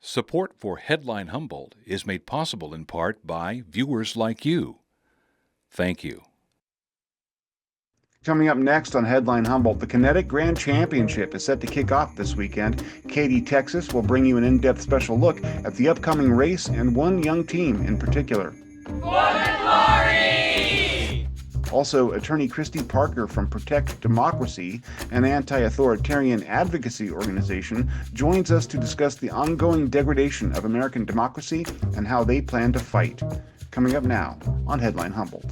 Support for Headline Humboldt is made possible in part by viewers like you. Thank you. Coming up next on Headline Humboldt, the Kinetic Grand Championship is set to kick off this weekend. Kati Texas will bring you an in-depth special look at the upcoming race and one young team in particular. For the glory! Also, attorney Kristy Parker from Protect Democracy, an anti-authoritarian advocacy organization, joins us to discuss the ongoing degradation of American democracy and how they plan to fight. Coming up now on Headline Humboldt.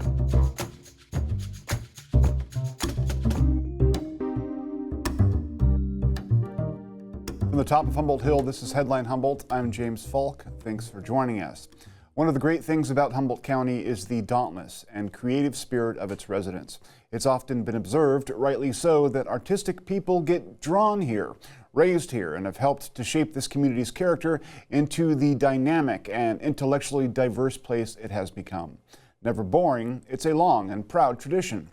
From the top of Humboldt Hill, this is Headline Humboldt. I'm James Falk. Thanks for joining us. One of the great things about Humboldt County is the dauntless and creative spirit of its residents. It's often been observed, rightly so, that artistic people get drawn here, raised here, and have helped to shape this community's character into the dynamic and intellectually diverse place it has become. Never boring, it's a long and proud tradition.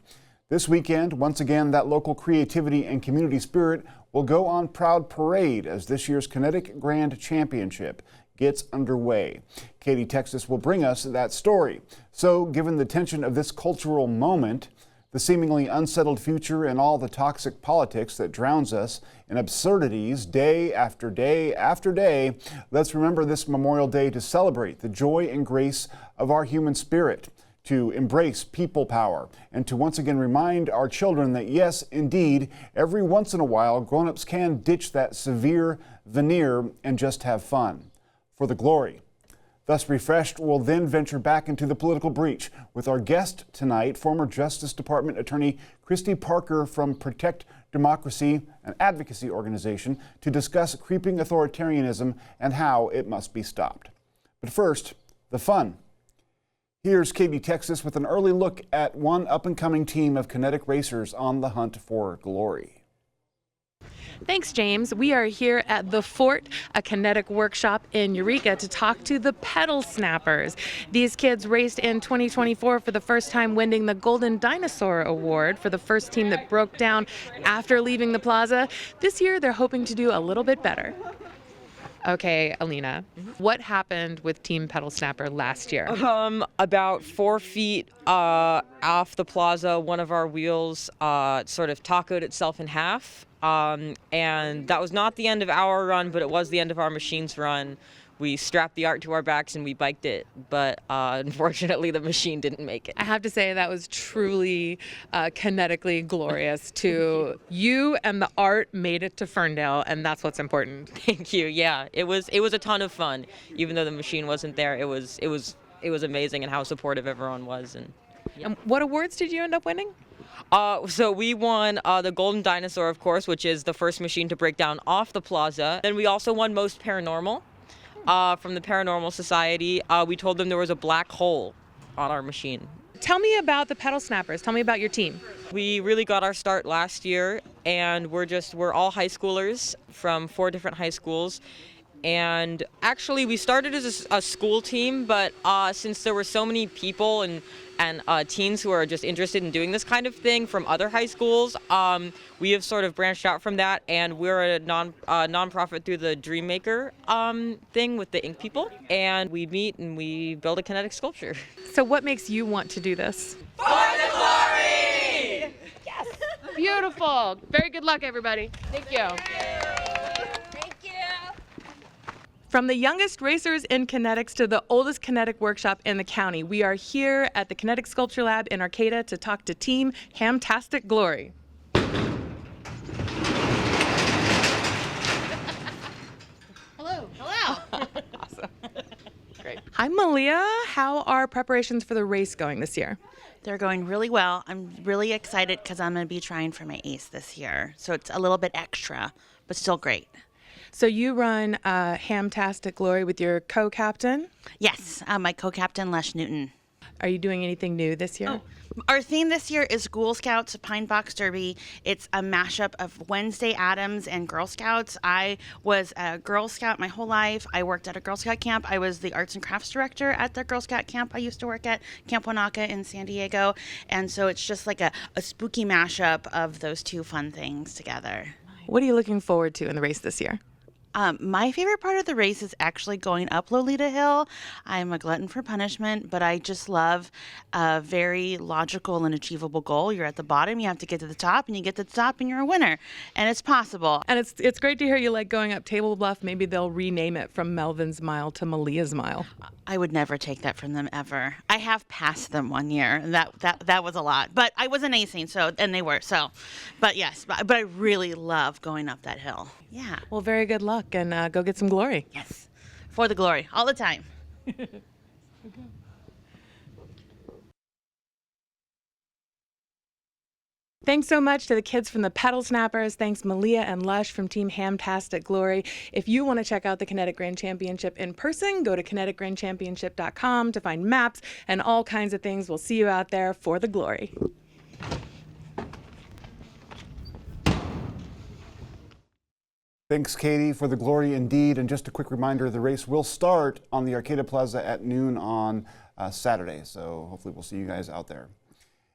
This weekend, once again, that local creativity and community spirit will go on proud parade as this year's Kinetic Grand Championship gets underway. Kati Texas will bring us that story. So, given the tension of this cultural moment, the seemingly unsettled future, and all the toxic politics that drowns us in absurdities day after day after day, let's remember this Memorial Day to celebrate the joy and grace of our human spirit, to embrace people power, and to once again remind our children that yes, indeed, every once in a while, grown-ups can ditch that severe veneer and just have fun. For the glory. Thus refreshed, we'll then venture back into the political breach with our guest tonight, former Justice Department Attorney Kristy Parker from Protect Democracy, an advocacy organization, to discuss creeping authoritarianism and how it must be stopped. But first, the fun. Here's Kati Texas with an early look at one up-and-coming team of kinetic racers on the hunt for glory. Thanks, James. We are here at the Fort, a kinetic workshop in Eureka, to talk to the pedal snappers. These kids raced in 2024 for the first time, winning the Golden Dinosaur Award for the first team that broke down after leaving the plaza. This year, they're hoping to do a little bit better. Okay, Alina, what happened with Team Pedal Snapper last year? About 4 feet off the plaza, one of our wheels sort of tacoed itself in half. And that was not the end of our run, but it was the end of our machine's run. We strapped the art to our backs and we biked it, but unfortunately the machine didn't make it. I have to say that was truly kinetically glorious. To you and the art made it to Ferndale, and that's what's important. Thank you. Yeah, it was a ton of fun. Even though the machine wasn't there, it was amazing, and how supportive everyone was. And what awards did you end up winning? So we won the Golden Dinosaur, of course, which is the first machine to break down off the plaza. Then we also won Most Paranormal. From the Paranormal Society. We told them there was a black hole on our machine. Tell me about the pedal snappers. Tell me about your team. We really got our start last year, and we're all high schoolers from 4 different high schools. And actually, we started as a school team, but since there were so many people and teens who are just interested in doing this kind of thing from other high schools, we have sort of branched out from that, and we're a nonprofit through the Dreammaker thing with the ink people, and we meet and we build a kinetic sculpture. So what makes you want to do this? For the glory! Yes! Beautiful. Very good luck, everybody. Thank you. From the youngest racers in kinetics to the oldest kinetic workshop in the county, we are here at the Kinetic Sculpture Lab in Arcata to talk to Team Hamtastic Glory. Hello. Hello. Awesome. Great. Hi, Malia. How are preparations for the race going this year? They're going really well. I'm really excited because I'm going to be trying for my ace this year. So it's a little bit extra, but still great. So you run Hamtastic Glory with your co-captain? Yes, my co-captain, Les Newton. Are you doing anything new this year? Our theme this year is Ghoul Scouts Pine Box Derby. It's a mashup of Wednesday Addams and Girl Scouts. I was a Girl Scout my whole life. I worked at a Girl Scout camp. I was the arts and crafts director at the Girl Scout camp I used to work at, Camp Wanaka in San Diego. And so it's just like a spooky mashup of those two fun things together. What are you looking forward to in the race this year? My favorite part of the race is actually going up Lolita Hill. I'm a glutton for punishment, but I just love a very logical and achievable goal. You're at the bottom, you have to get to the top, and you get to the top, and you're a winner. And it's possible. And it's great to hear you like going up Table Bluff. Maybe they'll rename it from Melvin's Mile to Malia's Mile. I would never take that from them ever. I have passed them one year, and that was a lot. But I wasn't acing, and they were. So, but yes, but I really love going up that hill. Yeah. Well, very good luck, and go get some glory. Yes. For the glory, all the time. Thanks so much to the kids from the Pedal Snappers. Thanks Malia and Lush from Team Hamtastic Glory. If you want to check out the Kinetic Grand Championship in person, go to kineticgrandchampionship.com to find maps and all kinds of things. We'll see you out there for the glory. Thanks, Katie, for the glory indeed. And just a quick reminder, the race will start on the Arcata Plaza at noon on Saturday. So hopefully we'll see you guys out there.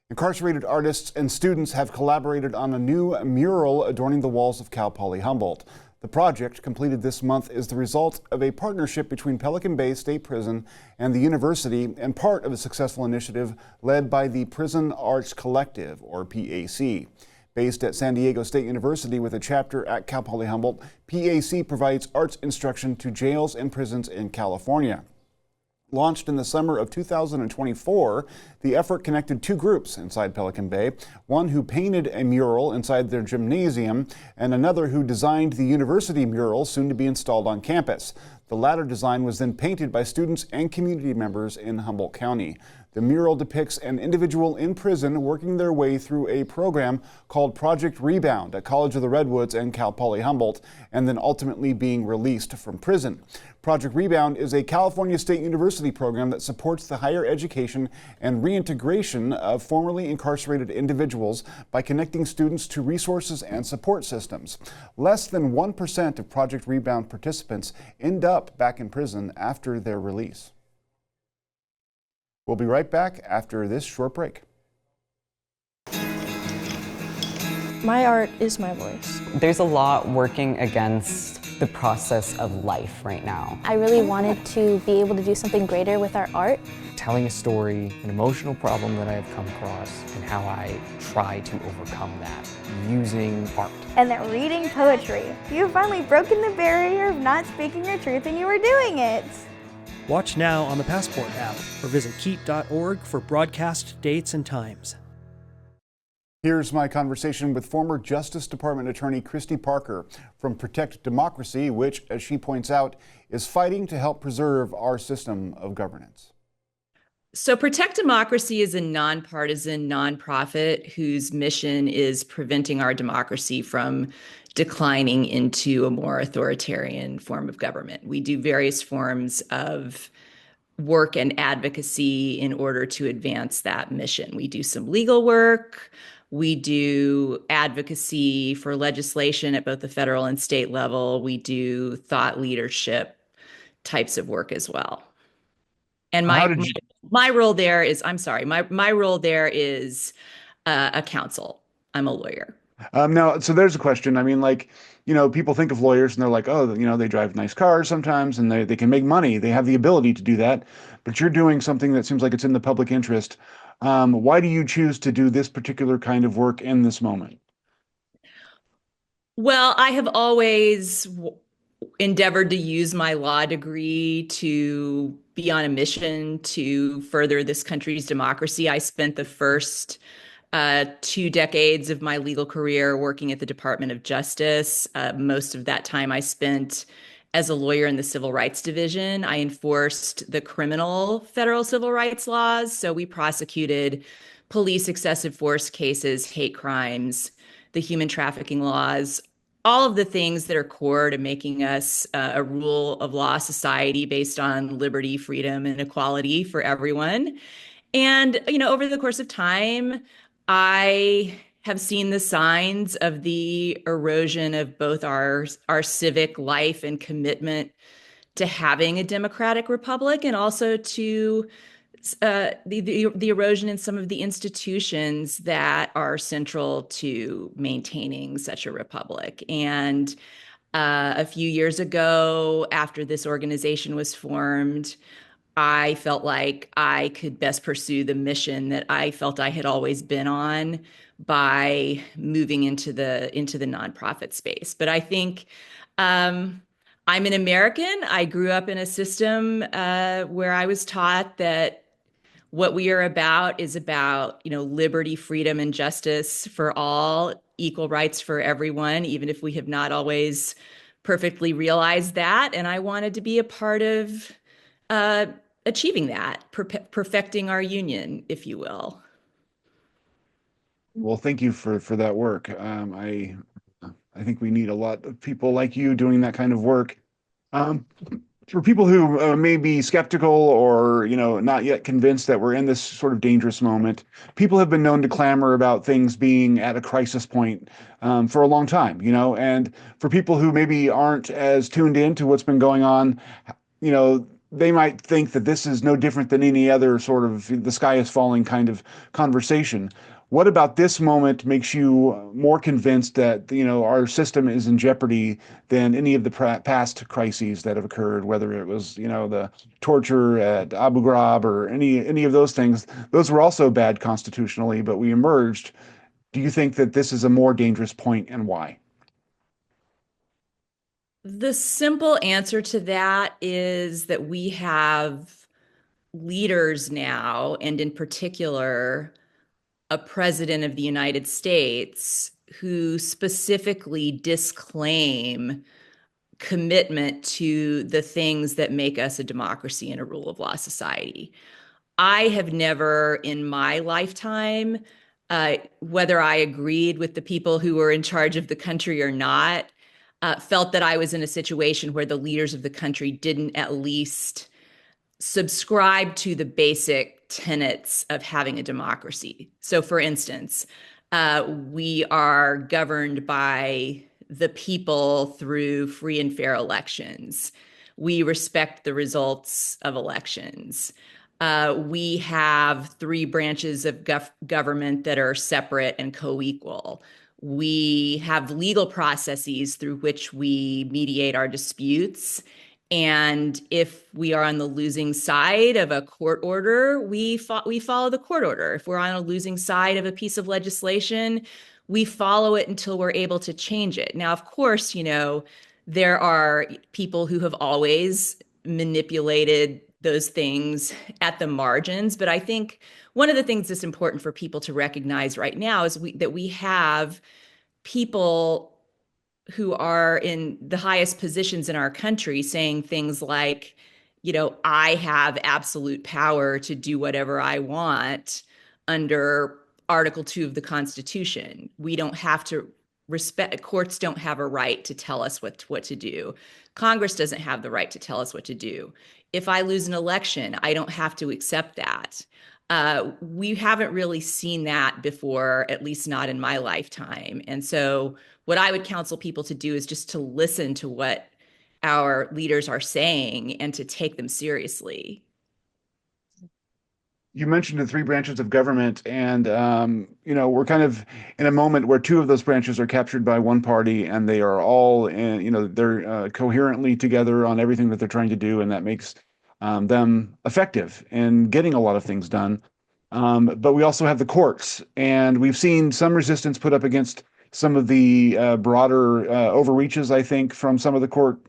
Incarcerated artists and students have collaborated on a new mural adorning the walls of Cal Poly Humboldt. The project, completed this month, is the result of a partnership between Pelican Bay State Prison and the university and part of a successful initiative led by the Prison Arts Collective, or PAC. Based at San Diego State University with a chapter at Cal Poly Humboldt, PAC provides arts instruction to jails and prisons in California. Launched in the summer of 2024, the effort connected two groups inside Pelican Bay, one who painted a mural inside their gymnasium and another who designed the university mural soon to be installed on campus. The latter design was then painted by students and community members in Humboldt County. The mural depicts an individual in prison working their way through a program called Project Rebound at College of the Redwoods and Cal Poly Humboldt, and then ultimately being released from prison. Project Rebound is a California State University program that supports the higher education and reintegration of formerly incarcerated individuals by connecting students to resources and support systems. Less than 1% of Project Rebound participants end up back in prison after their release. We'll be right back after this short break. My art is my voice. There's a lot working against the process of life right now. I really wanted to be able to do something greater with our art. Telling a story, an emotional problem that I have come across, and how I try to overcome that using art. And that reading poetry. You've finally broken the barrier of not speaking your truth and you were doing it. Watch now on the Passport app or visit keat.org for broadcast dates and times. Here's my conversation with former Justice Department Attorney Kristy Parker from Protect Democracy, which, as she points out, is fighting to help preserve our system of governance. So Protect Democracy is a nonpartisan nonprofit whose mission is preventing our democracy from declining into a more authoritarian form of government. We do various forms of work and advocacy in order to advance that mission. We do some legal work. We do advocacy for legislation at both the federal and state level. We do thought leadership types of work as well. And my role there is, my role there is a counsel. I'm a lawyer. Now, so there's a question. I mean, people think of lawyers and they're like, oh, they drive nice cars sometimes and they can make money. They have the ability to do that. But you're doing something that seems like it's in the public interest. Why do you choose to do this particular kind of work in this moment? Well, I have always endeavored to use my law degree to be on a mission to further this country's democracy. I spent the first 2 decades of my legal career working at the Department of Justice. Most of that time I spent as a lawyer in the Civil Rights Division. I enforced the criminal federal civil rights laws. So we prosecuted police excessive force cases, hate crimes, the human trafficking laws, all of the things that are core to making us a rule of law society based on liberty, freedom, and equality for everyone. And, over the course of time, I have seen the signs of the erosion of both our civic life and commitment to having a democratic republic, and also to the erosion in some of the institutions that are central to maintaining such a republic. And A few years ago, after this organization was formed, I felt like I could best pursue the mission that I felt I had always been on by moving into the nonprofit space. But I think I'm an American. I grew up in a system where I was taught that what we are about is about, liberty, freedom, and justice for all, equal rights for everyone, even if we have not always perfectly realized that. And I wanted to be a part of achieving that, perfecting our union, if you will. Well, thank you for that work. I think we need a lot of people like you doing that kind of work. For people who may be skeptical or not yet convinced that we're in this sort of dangerous moment, people have been known to clamor about things being at a crisis point for a long time. And for people who maybe aren't as tuned in to what's been going on, they might think that this is no different than any other sort of the sky is falling kind of conversation. What about this moment makes you more convinced that our system is in jeopardy than any of the past crises that have occurred, whether it was the torture at Abu Ghraib or any of those things? Those were also bad constitutionally, but we emerged. Do you think that this is a more dangerous point, and why? The simple answer to that is that we have leaders now, and in particular, a president of the United States who specifically disclaim commitment to the things that make us a democracy and a rule of law society. I have never in my lifetime, whether I agreed with the people who were in charge of the country or not, felt that I was in a situation where the leaders of the country didn't at least subscribe to the basic tenets of having a democracy. So, for instance, we are governed by the people through free and fair elections. We respect the results of elections. We have three branches of government that are separate and co-equal. We have legal processes through which we mediate our disputes. And if we are on the losing side of a court order, we follow the court order. If we're on a losing side of a piece of legislation, we follow it until we're able to change it. Now, of course, there are people who have always manipulated those things at the margins. But I think one of the things that's important for people to recognize right now is that we have people who are in the highest positions in our country saying things like, I have absolute power to do whatever I want under Article 2 of the Constitution. We don't have to courts don't have a right to tell us what to do. Congress doesn't have the right to tell us what to do. If I lose an election, I don't have to accept that. We haven't really seen that before, at least not in my lifetime. And so what I would counsel people to do is just to listen to what our leaders are saying and to take them seriously. You mentioned the three branches of government, and we're kind of in a moment where two of those branches are captured by one party, and they are all, they're coherently together on everything that they're trying to do, and that makes them effective in getting a lot of things done. But we also have the courts, and we've seen some resistance put up against some of the broader overreaches, I think, from some of the court.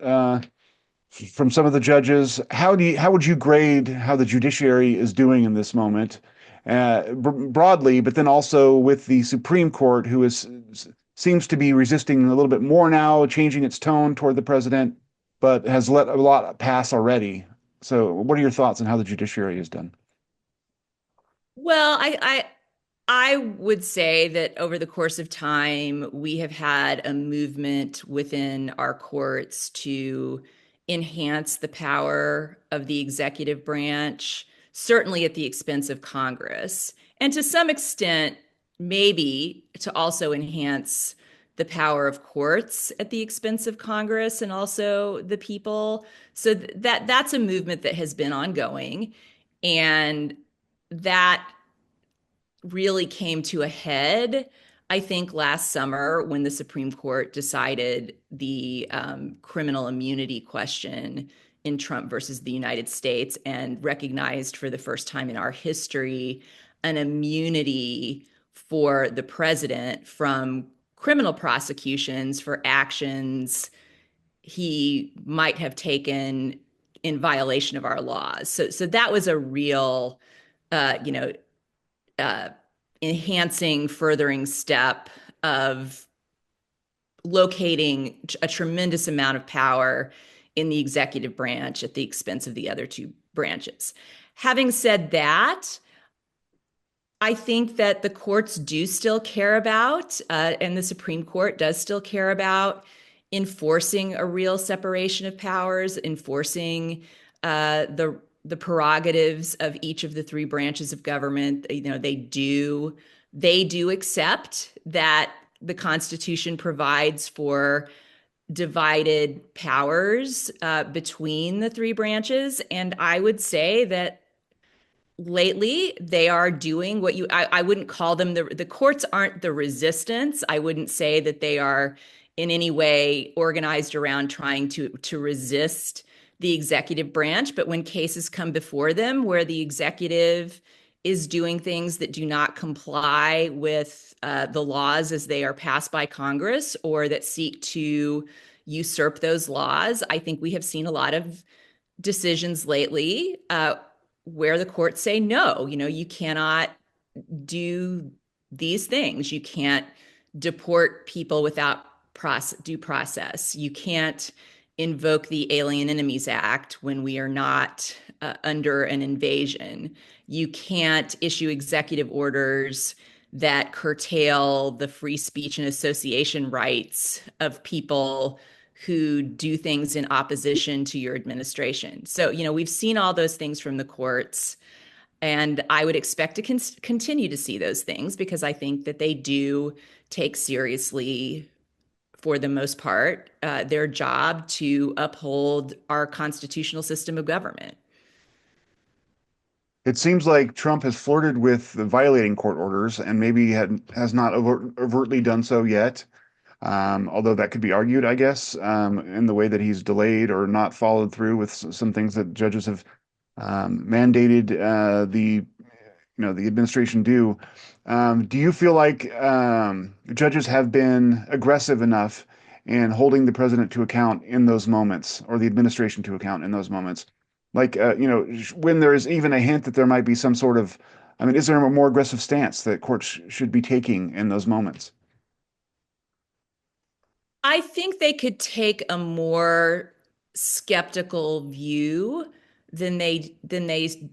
From some of the judges. How would you grade how the judiciary is doing in this moment, broadly, but then also with the Supreme Court, who seems to be resisting a little bit more now, changing its tone toward the president, but has let a lot pass already. So, what are your thoughts on how the judiciary is done? Well, I would say that over the course of time, we have had a movement within our courts to enhance the power of the executive branch, certainly at the expense of Congress, and to some extent, maybe to also enhance the power of courts at the expense of Congress and also the people. So that's a movement that has been ongoing, and that really came to a head, I think last summer when the Supreme Court decided the criminal immunity question in Trump versus the United States and recognized for the first time in our history an immunity for the president from criminal prosecutions for actions he might have taken in violation of our laws. So that was a real, you know, enhancing, furthering step of locating a tremendous amount of power in the executive branch at the expense of the other two branches. Having said that, I think that the courts do still care about, and the Supreme Court does still care about enforcing a real separation of powers, enforcing the prerogatives of each of the three branches of government. You know, they do accept that the Constitution provides for divided powers between the three branches, and I would say that lately they are doing what I wouldn't call them the courts aren't the resistance. I wouldn't say that they are in any way organized around trying to resist the executive branch, but when cases come before them where the executive is doing things that do not comply with the laws as they are passed by Congress or that seek to usurp those laws, I think we have seen a lot of decisions lately where the courts say, no, you know, you cannot do these things. You can't deport people without due process. You can't invoke the Alien Enemies Act when we are not under an invasion. You can't issue executive orders that curtail the free speech and association rights of people who do things in opposition to your administration. So, you know, we've seen all those things from the courts, and I would expect to continue to see those things because I think that they do take seriously, for the most part, their job to uphold our constitutional system of government. It seems like Trump has flirted with violating court orders and maybe has not overtly done so yet. Although that could be argued, I guess, in the way that he's delayed or not followed through with some things that judges have mandated the administration do. Do you feel like judges have been aggressive enough in holding the president to account in those moments, or the administration to account in those moments? Like, when there is even a hint that there might be some sort of, I mean, is there a more aggressive stance that courts should be taking in those moments? I think they could take a more skeptical view than they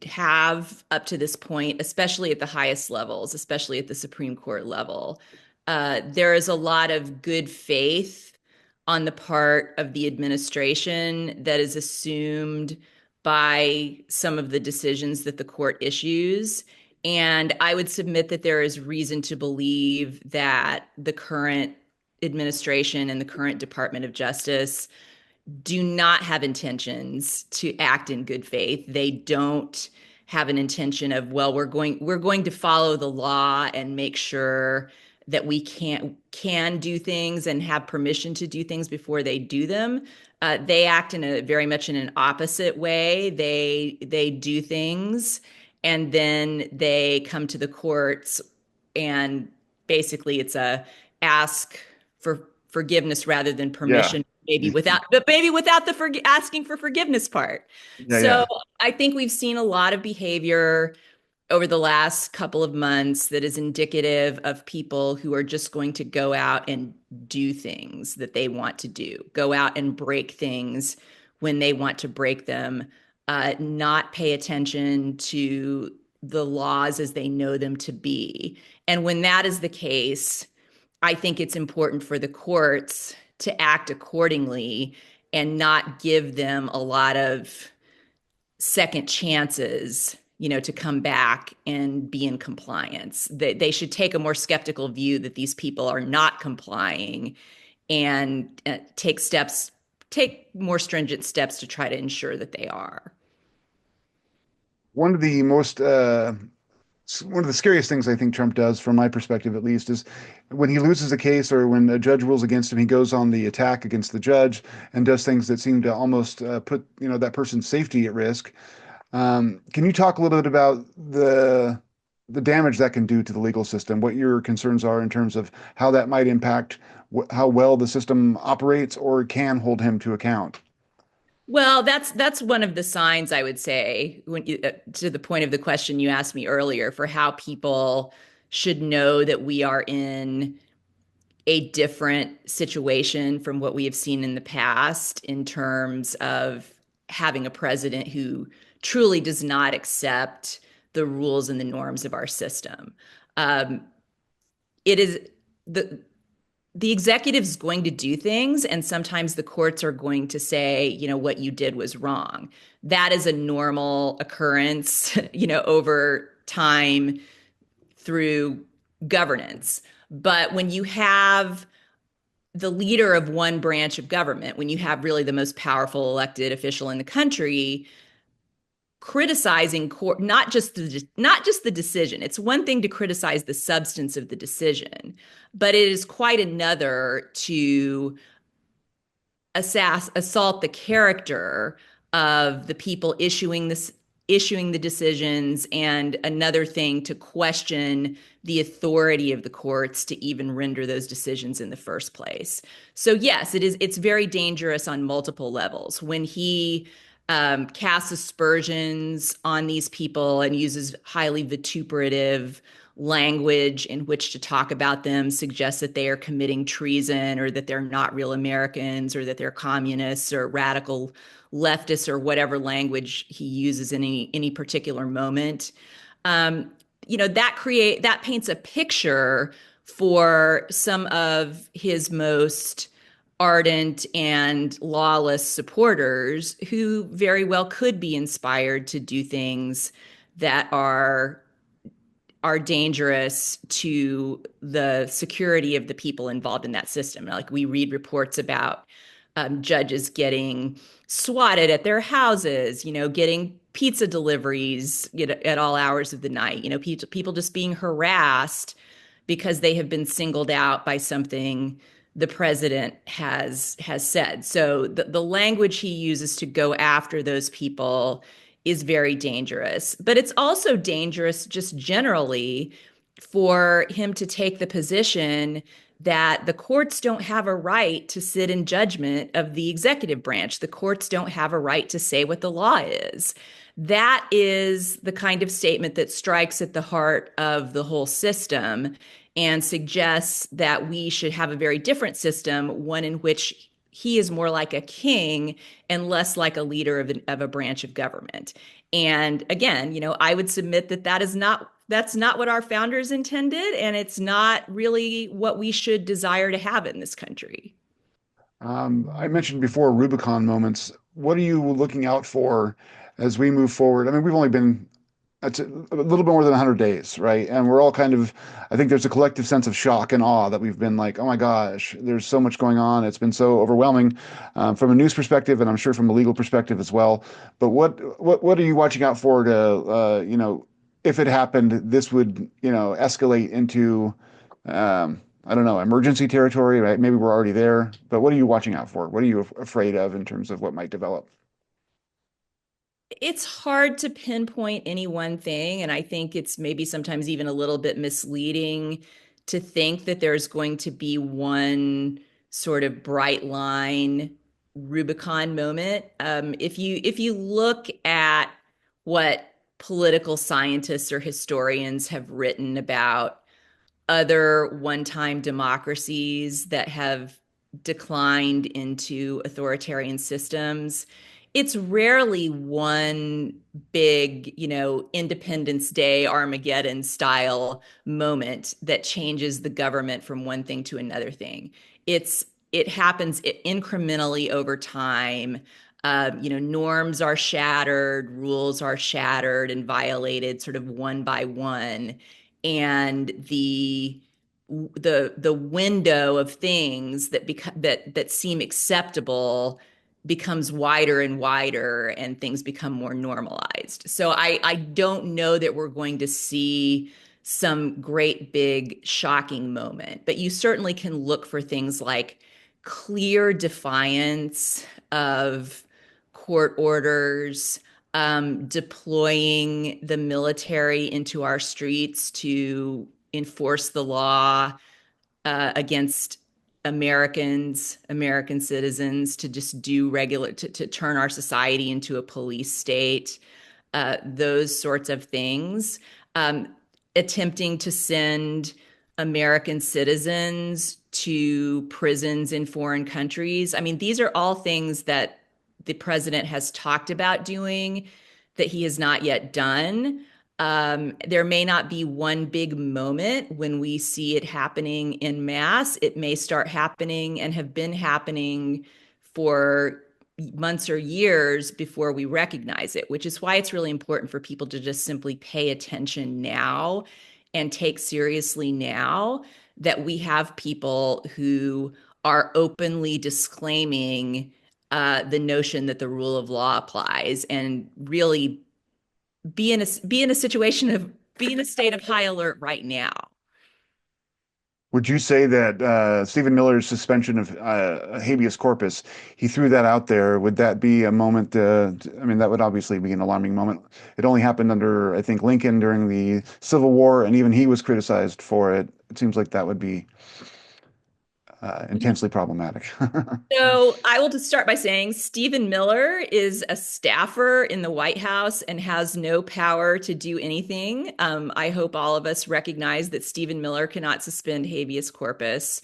have up to this point, especially at the highest levels, especially at the Supreme Court level. There is a lot of good faith on the part of the administration that is assumed by some of the decisions that the court issues. And I would submit that there is reason to believe that the current administration and the current Department of Justice do not have intentions to act in good faith. They don't have an intention of, well, we're going to follow the law and make sure that we can do things and have permission to do things before they do them. They act very much in an opposite way. They do things and then they come to the courts, and basically it's a ask for forgiveness rather than permission. Yeah. maybe without the asking for forgiveness part. I think we've seen a lot of behavior over the last couple of months that is indicative of people who are just going to go out and do things that they want to do, go out and break things when they want to break them, not pay attention to the laws as they know them to be. And when that is the case, I think it's important for the courts to act accordingly and not give them a lot of second chances, to come back and be in compliance. They should take a more skeptical view that these people are not complying and take more stringent steps to try to ensure that they are. One of the most one of the scariest things I think Trump does, from my perspective at least, is when he loses a case or when a judge rules against him, he goes on the attack against the judge and does things that seem to almost put that person's safety at risk. Can you talk a little bit about the damage that can do to the legal system? What your concerns are in terms of how that might impact how well the system operates or can hold him to account? Well, that's one of the signs, I would say, to the point of the question you asked me earlier, for how people should know that we are in a different situation from what we have seen in the past in terms of having a president who truly does not accept the rules and the norms of our system. It is the executive's going to do things, and sometimes the courts are going to say, what you did was wrong. That is a normal occurrence, over time through governance. But when you have the leader of one branch of government, when you have really the most powerful elected official in the country criticizing court, not just the decision. It's one thing to criticize the substance of the decision, but it is quite another to assault the character of the people issuing the decisions, and another thing to question the authority of the courts to even render those decisions in the first place. So yes, it's very dangerous on multiple levels. When he casts aspersions on these people and uses highly vituperative language in which to talk about them, suggests that they are committing treason, or that they're not real Americans, or that they're communists or radical leftists, or whatever language he uses in any particular moment. That paints a picture for some of his most ardent and lawless supporters, who very well could be inspired to do things that are dangerous to the security of the people involved in that system. Like, we read reports about judges getting swatted at their houses, getting pizza deliveries at all hours of the night, people just being harassed because they have been singled out by something the president has said. So the language he uses to go after those people is very dangerous. But it's also dangerous just generally for him to take the position that the courts don't have a right to sit in judgment of the executive branch. The courts don't have a right to say what the law is. That is the kind of statement that strikes at the heart of the whole system and suggests that we should have a very different system, one in which he is more like a king and less like a leader of a branch of government. And again, I would submit that that's not what our founders intended, and it's not really what we should desire to have in this country. I mentioned before Rubicon moments. What are you looking out for as we move forward? I mean, we've only been a little bit more than 100 days, right? And we're all I think there's a collective sense of shock and awe that we've been like, oh my gosh, there's so much going on. It's been so overwhelming from a news perspective, and I'm sure from a legal perspective as well. But what are you watching out for to, if it happened, this would, escalate into, I don't know, emergency territory, right? Maybe we're already there, but what are you watching out for? What are you afraid of in terms of what might develop? It's hard to pinpoint any one thing, and I think it's maybe sometimes even a little bit misleading to think that there's going to be one sort of bright line Rubicon moment. If you look at what political scientists or historians have written about other one-time democracies that have declined into authoritarian systems, it's rarely one big, Independence Day, Armageddon style moment that changes the government from one thing to another thing. It happens incrementally over time. Norms are shattered, rules are shattered and violated sort of one by one. And the window of things that seem acceptable becomes wider and wider and things become more normalized. So I don't know that we're going to see some great big shocking moment, but you certainly can look for things like clear defiance of court orders, deploying the military into our streets to enforce the law against American citizens, to just do to turn our society into a police state, those sorts of things. Attempting to send American citizens to prisons in foreign countries. I mean, these are all things that the president has talked about doing that he has not yet done. There may not be one big moment when we see it happening en masse. It may start happening and have been happening for months or years before we recognize it, which is why it's really important for people to just simply pay attention now and take seriously now that we have people who are openly disclaiming the notion that the rule of law applies, and really be in a situation of be in a state of high alert right now. Would you say that Stephen Miller's suspension of habeas corpus, he threw that out there? Would that be a moment? I mean, that would obviously be an alarming moment. It only happened under, I think, Lincoln during the Civil War, and even he was criticized for it. It seems like that would be intensely problematic. So I will just start by saying Stephen Miller is a staffer in the White House and has no power to do anything. I hope all of us recognize that Stephen Miller cannot suspend habeas corpus.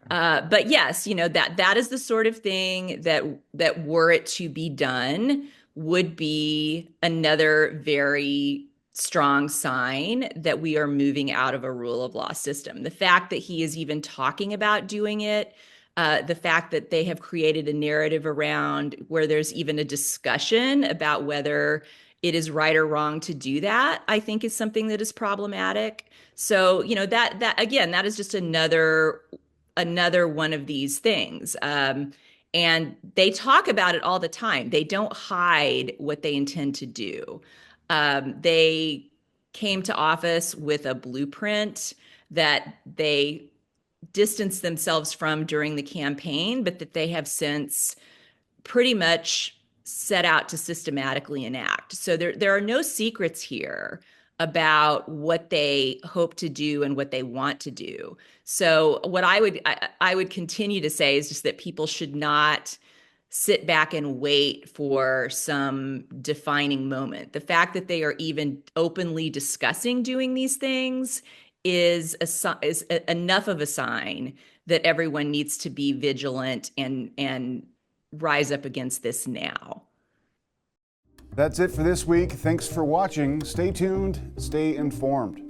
But yes, that is the sort of thing that were it to be done would be another very strong sign that we are moving out of a rule of law system. The fact that he is even talking about doing it, the fact that they have created a narrative around where there's even a discussion about whether it is right or wrong to do that, I think is something that is problematic. So, that again, that is just another one of these things. And they talk about it all the time. They don't hide what they intend to do. They came to office with a blueprint that they distanced themselves from during the campaign, but that they have since pretty much set out to systematically enact. So there are no secrets here about what they hope to do and what they want to do. So what I would continue to say is just that people should not sit back and wait for some defining moment. The fact that they are even openly discussing doing these things is enough of a sign that everyone needs to be vigilant and rise up against this now. That's it for this week. Thanks for watching. Stay tuned, stay informed.